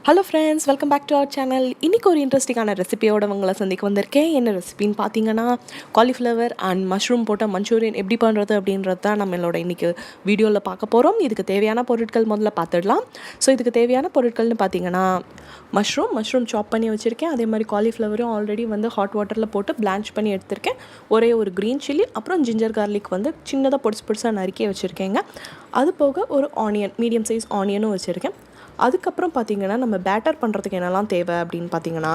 Hello friends, welcome back to our channel. இன்றைக்கி ஒரு இன்ட்ரெஸ்டிங்கான ரெசிபியோட உங்களை சந்திக்க வந்திருக்கேன். என்ன ரெசிபின்னு பார்த்தீங்கன்னா, காலிஃப்ளவர் அண்ட் மஷ்ரூம் போட்ட மஞ்சூரியன் எப்படி பண்ணுறது அப்படின்றது தான் நம்மளோட இன்றைக்கி வீடியோவில் பார்க்க போகிறோம். இதுக்கு தேவையான பொருட்கள் முதல்ல பார்த்துடலாம். ஸோ இதுக்கு தேவையான பொருட்கள்னு பார்த்தீங்கன்னா, மஷ்ரூம் சாப் பண்ணி வச்சுருக்கேன். அதே மாதிரி காலிஃப்ளவரும் ஆல்ரெடி வந்து ஹாட் வாட்டரில் போட்டு பிளான்ச் பண்ணி எடுத்திருக்கேன். ஒரே ஒரு க்ரீன் சில்லி, அப்புறம் ஜிஞ்சர் கார்லிக் வந்து சின்னதாக பொடிசாக நறுக்கி வச்சுருக்கேங்க. அது போக ஒரு ஆனியன், மீடியம் சைஸ் ஆனியனும் வச்சுருக்கேன். அதுக்கப்புறம் பார்த்திங்கன்னா, நம்ம பேட்டர் பண்ணுறதுக்கு என்னெல்லாம் தேவை அப்படின்னு பார்த்தீங்கன்னா,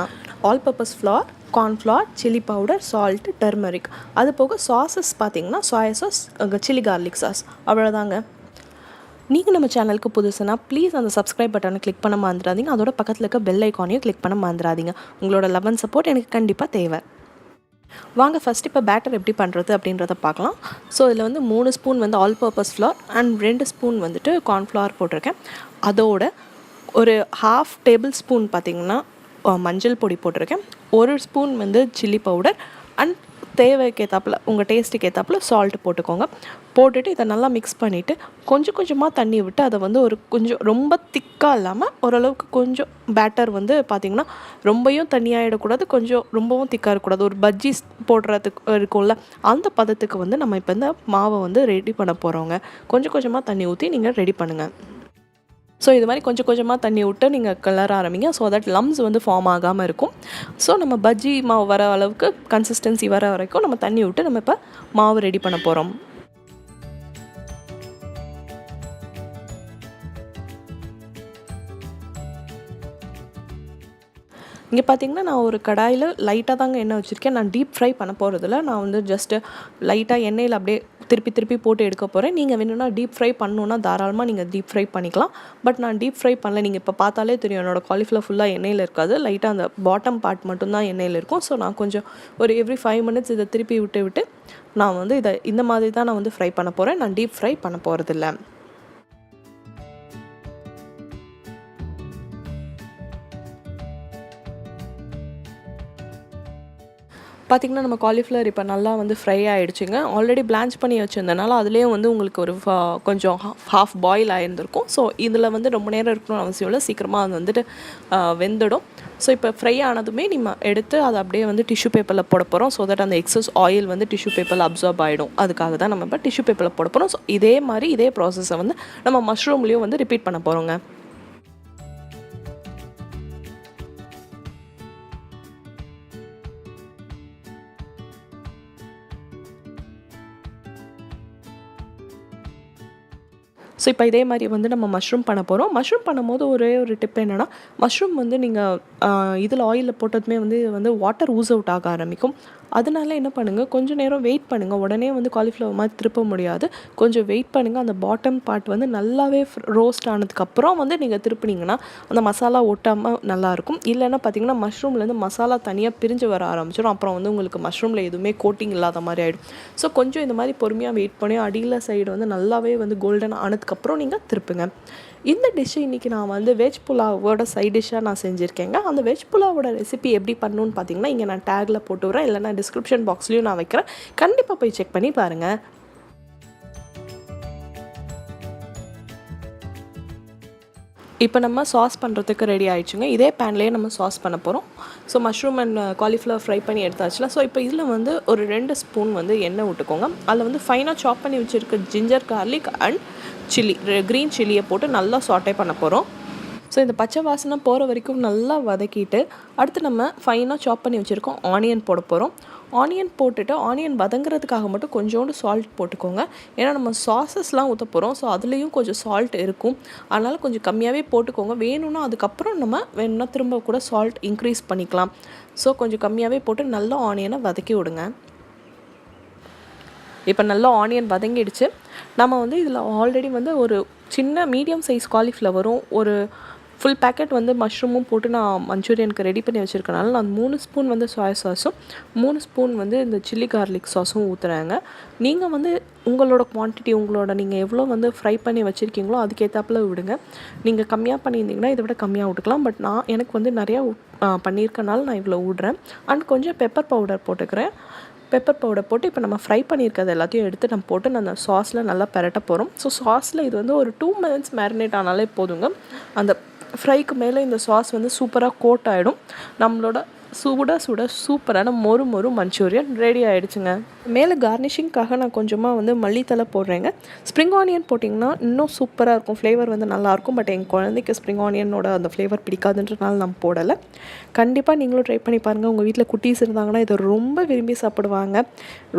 all purpose flower, cornflour, chilli powder, salt, turmeric. அது போக சாஸஸ் பார்த்திங்கன்னா soya sauce, chilli garlic sauce, அவ்வளோதாங்க. நீங்கள் நம்ம சேனலுக்கு புதுசுனா ப்ளீஸ் அந்த சப்ஸ்கிரைப் பட்டனை கிளிக் பண்ண மறந்துடாதீங்க. அதோட பக்கத்தில் இருக்க பெல் ஐக்கானையும் கிளிக் பண்ண மறந்துடாதீங்க. உங்களோட லவ் அண்ட் சப்போர்ட் எனக்கு கண்டிப்பாக தேவை. வாங்க ஃபஸ்ட் இப்போ பேட்டர் எப்படி பண்ணுறது அப்படின்றத பார்க்கலாம். ஸோ இதில் வந்து 3 ஸ்பூன் வந்து all purpose flower and 2 spoon வந்துட்டு கார்ன்ஃப்ளவர் போட்டிருக்கேன். அதோட ஒரு 1/2 டேபிள் ஸ்பூன் பார்த்திங்கன்னா மஞ்சள் பொடி போட்டிருக்கேன். 1 ஸ்பூன் வந்து சில்லி பவுடர் அண்ட் தேவைக்கு ஏற்றாப்புல, உங்கள் டேஸ்ட்டுக்கு ஏற்றாப்புல சால்ட் போட்டுக்கோங்க. போட்டுட்டு இதை நல்லா மிக்ஸ் பண்ணிவிட்டு கொஞ்சம் கொஞ்சமாக தண்ணி விட்டு அதை வந்து ஒரு கொஞ்சம் ரொம்ப திக்காக இல்லாமல் ஓரளவுக்கு கொஞ்சம் பேட்டர் வந்து பார்த்திங்கன்னா ரொம்பவும் தண்ணியாகிடக்கூடாது, கொஞ்சம் ரொம்பவும் திக்காக இருக்கக்கூடாது. ஒரு பஜ்ஜிஸ் போடுறதுக்கு இருக்கும்ல, அந்த பதத்துக்கு வந்து நம்ம இப்போ இந்த மாவை வந்து ரெடி பண்ண போகிறோங்க. கொஞ்சம் கொஞ்சமாக தண்ணி ஊற்றி நீங்கள் ரெடி பண்ணுங்கள். ஸோ இது மாதிரி கொஞ்சம் கொஞ்சமாக தண்ணி விட்டு நீங்கள் கிளற ஆரம்பிங்க. ஸோ தட் லம்ஸ் வந்து ஃபார்ம் ஆகாமல் இருக்கும். ஸோ நம்ம பஜ்ஜி மாவு வர அளவுக்கு கன்சிஸ்டன்சி வர வரைக்கும் நம்ம தண்ணி விட்டு நம்ம இப்போ மாவு ரெடி பண்ண போகிறோம். இங்கே பார்த்திங்கன்னா, நான் ஒரு கடாயில் லைட்டாக தாங்க எண்ணெய் வச்சுருக்கேன். நான் டீப் ஃப்ரை பண்ண போகிறதில்ல. நான் வந்து ஜஸ்ட்டு லைட்டாக எண்ணெயில் அப்படியே திருப்பி போட்டு எடுக்க போகிறேன். நீங்கள் வேணும்னா டீப் ஃப்ரை பண்ணணுன்னா தாராளமாக நீங்கள் டீப் ஃப்ரை பண்ணிக்கலாம். பட் நான் டீப் ஃப்ரை பண்ணல. நீங்கள் இப்போ பார்த்தாலே தெரியும், என்னோடய காலிஃப்ளவர் ஃபுல்லாக எண்ணெயில் இருக்காது. லைட்டாக அந்த பாட்டம் பார்ட் மட்டும்தான் எண்ணெயில் இருக்கும். ஸோ நான் கொஞ்சம் ஒரு எவ்ரி 5 மினிட்ஸ் இதை திருப்பி விட்டு நான் வந்து இதை இந்த மாதிரி தான் நான் வந்து ஃப்ரை பண்ண போகிறேன். நான் டீப் ஃப்ரை பண்ண போகிறதில்ல. பார்த்திங்கன்னா, நம்ம காலிஃப்ளவர் இப்போ நல்லா வந்து ஃப்ரை ஆகிடுச்சுங்க. ஆல்ரெடி பிளான்ச் பண்ணி வச்சுருந்தனால அதுலேயும் வந்து உங்களுக்கு ஒரு கொஞ்சம் ஹாஃப் பாயில் ஆகியிருந்திருக்கும். ஸோ இதில் வந்து ரொம்ப நேரம் இருக்கணும்னு அவசியம் இல்லை, சீக்கிரமாக அது வந்துட்டு வெந்துடும். ஸோ இப்போ ஃப்ரை ஆனதுமே நம்ம எடுத்து அதை அப்படியே வந்து டிஷ்யூ பேப்பரில் போட போகிறோம். ஸோ தட் அந்த எக்ஸஸ் ஆயில் வந்து டிஷ்யூ பேப்பரில் அப்சார்ப் ஆகிடும். அதுக்காக தான் நம்ம இப்போ டிஷ்யூ பேப்பரில் போட போகிறோம். ஸோ இதே ப்ராசஸை வந்து நம்ம மஷ்ரூம்லேயும் வந்து ரிப்பீட் பண்ண போகிறோங்க. ஸோ இப்போ இதே மாதிரி வந்து நம்ம மஷ்ரூம் பண்ண போகிறோம். மஷ்ரூம் பண்ணும்போது ஒரே ஒரு டிப் என்னென்னா, மஷ்ரூம் வந்து நீங்கள் இதில் ஆயிலில் போட்டதுமே வந்து வாட்டர் ஊஸ் அவுட் ஆக ஆரம்பிக்கும். அதனால என்ன பண்ணுங்கள், கொஞ்சம் நேரம் வெயிட் பண்ணுங்கள். உடனே வந்து காலிஃப்ளவர் மாதிரி திருப்ப முடியாது. கொஞ்சம் வெயிட் பண்ணுங்கள். அந்த பாட்டம் பார்ட் வந்து நல்லாவே ரோஸ்ட் ஆனதுக்கப்புறம் வந்து நீங்கள் திருப்பினீங்கன்னா அந்த மசாலா ஒட்டாமல் நல்லாயிருக்கும். இல்லைன்னா பார்த்திங்கன்னா மஷ்ரூம்லேருந்து மசாலா தனியாக பிரிஞ்சு வர ஆரம்பிச்சிடும். அப்புறம் வந்து உங்களுக்கு மஷ்ரூமில் எதுவுமே கோட்டிங் இல்லாத மாதிரி ஆகிடும். ஸோ கொஞ்சம் இந்த மாதிரி பொறுமையாக வெயிட் பண்ணி அடியில் சைடு வந்து நல்லாவே வந்து கோல்டன் ஆனதுக்கப்புறம் நீங்கள் திருப்புங்க. இந்த டிஷ்ஷு இன்றைக்கி நான் வந்து வெஜ் புலாவோட சைட் டிஷ்ஷாக நான் செஞ்சுருக்கேங்க. அந்த வெஜ் புலாவோட ரெசிபி எப்படி பண்ணணுன்னு பார்த்தீங்கன்னா, இங்கே நான் டேக்கில் போட்டு விட்றேன், இல்லைனா டிஸ்கிரிப்ஷன் பாக்ஸ்லேயும் நான் வைக்கிறேன். கண்டிப்பாக போய் செக் பண்ணி பாருங்கள். இப்போ நம்ம சாஸ் பண்ணுறதுக்கு ரெடி ஆகிடுச்சுங்க. இதே பேன்லேயே நம்ம சாஸ் பண்ண போகிறோம். So mushroom and cauliflower fry பண்ணி எடுத்தாச்சுல. ஸோ இப்போ இதில் வந்து ஒரு 2 ஸ்பூன் வந்து எண்ணெய் விட்டுக்கோங்க. அதில் வந்து ஃபைனாக சாப் பண்ணி வச்சுருக்க ginger garlic and chilli, green சில்லியை போட்டு நல்லா சாட்டே பண்ண போகிறோம். ஸோ இந்த பச்சை வாசனை போகிற வரைக்கும் நல்லா வதக்கிட்டு அடுத்து நம்ம ஃபைனாக சாப் பண்ணி வச்சுருக்கோம் ஆனியன் போட போகிறோம். ஆனியன் போட்டுட்டு ஆனியன் வதங்குறதுக்காக மட்டும் கொஞ்சோண்டு சால்ட் போட்டுக்கோங்க. ஏன்னா நம்ம சாஸஸ்லாம் ஊற்ற போகிறோம். ஸோ அதுலேயும் கொஞ்சம் சால்ட் இருக்கும். அதனால் கொஞ்சம் கம்மியாகவே போட்டுக்கோங்க. வேணும்னா அதுக்கப்புறம் நம்ம வேணும்னா திரும்ப கூட சால்ட் இன்க்ரீஸ் பண்ணிக்கலாம். ஸோ கொஞ்சம் கம்மியாகவே போட்டு நல்லா ஆனியனை வதக்கி விடுங்க. இப்போ நல்லா ஆனியன் வதங்கிடுச்சு. நம்ம வந்து இதில் ஆல்ரெடி வந்து ஒரு சின்ன மீடியம் சைஸ் காலிஃப்ளவரும் ஒரு ஃபுல் பேக்கெட் வந்து மஷ்ரூமும் போட்டு நான் மஞ்சூரியனுக்கு ரெடி பண்ணி வச்சுருக்கனால நான் 3 ஸ்பூன் வந்து சோயா சாஸும் 3 ஸ்பூன் வந்து இந்த சில்லி கார்லிக் சாஸும் ஊற்றுறாங்க. நீங்கள் வந்து உங்களோட குவான்டிட்டி, நீங்கள் எவ்வளோ வந்து ஃப்ரை பண்ணி வச்சுருக்கீங்களோ அதுக்கேற்றாப்புல விடுங்க. நீங்கள் கம்மியாக பண்ணியிருந்தீங்கன்னா இதை விட கம்மியாக விட்டுக்கலாம். பட் எனக்கு வந்து நிறையா பண்ணியிருக்கனால நான் இவ்வளோ விடுறேன். அண்ட் கொஞ்சம் பெப்பர் பவுடர் போட்டுக்கிறேன். பெப்பர் பவுடர் போட்டு இப்போ நம்ம ஃப்ரை பண்ணியிருக்கிறது எல்லாத்தையும் எடுத்து நம்ம போட்டு அந்த சாஸில் நல்லா பெரட்ட போகிறோம். ஸோ சாஸில் இது வந்து ஒரு 2 மினிட்ஸ் மேரினேட் ஆனாலே போதுங்க. அந்த ஃப்ரைக்கு மேலே இந்த சாஸ் வந்து சூப்பராக கோட் ஆகிடும். நம்மளோட சுட சுட சூப்பரான மொறு மொறு மஞ்சூரியன் ரெடி ஆகிடுச்சுங்க. மேலே கார்னிஷிங்காக நான் கொஞ்சமாக வந்து மல்லித்தலை போடுறேங்க. ஸ்ப்ரிங் ஆனியன் போட்டிங்கன்னா இன்னும் சூப்பராக இருக்கும், ஃப்ளேவர் வந்து நல்லாயிருக்கும். பட் எங்கள் குழந்தைக்கு ஸ்ப்ரிங் ஆனியனோட அந்த ஃப்ளேவர் பிடிக்காதுன்றனால நான் போடலை. கண்டிப்பாக நீங்களும் ட்ரை பண்ணி பாருங்கள். உங்கள் வீட்டில் குட்டீஸ் இருந்தாங்கன்னா இதை ரொம்ப விரும்பி சாப்பிடுவாங்க.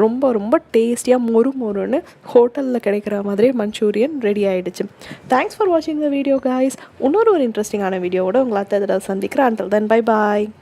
ரொம்ப ரொம்ப டேஸ்டியாக மொறு மொறுன்னு ஹோட்டலில் கிடைக்கிற மாதிரி மஞ்சூரியன் ரெடி ஆகிடுச்சு. தேங்க்ஸ் ஃபார் வாட்சிங் த வீடியோ கைஸ். இன்னொரு இன்ட்ரெஸ்டிங்கான வீடியோவோட உங்களை அடுத்த தடவை சந்திக்கிறேன். Until then, bye bye.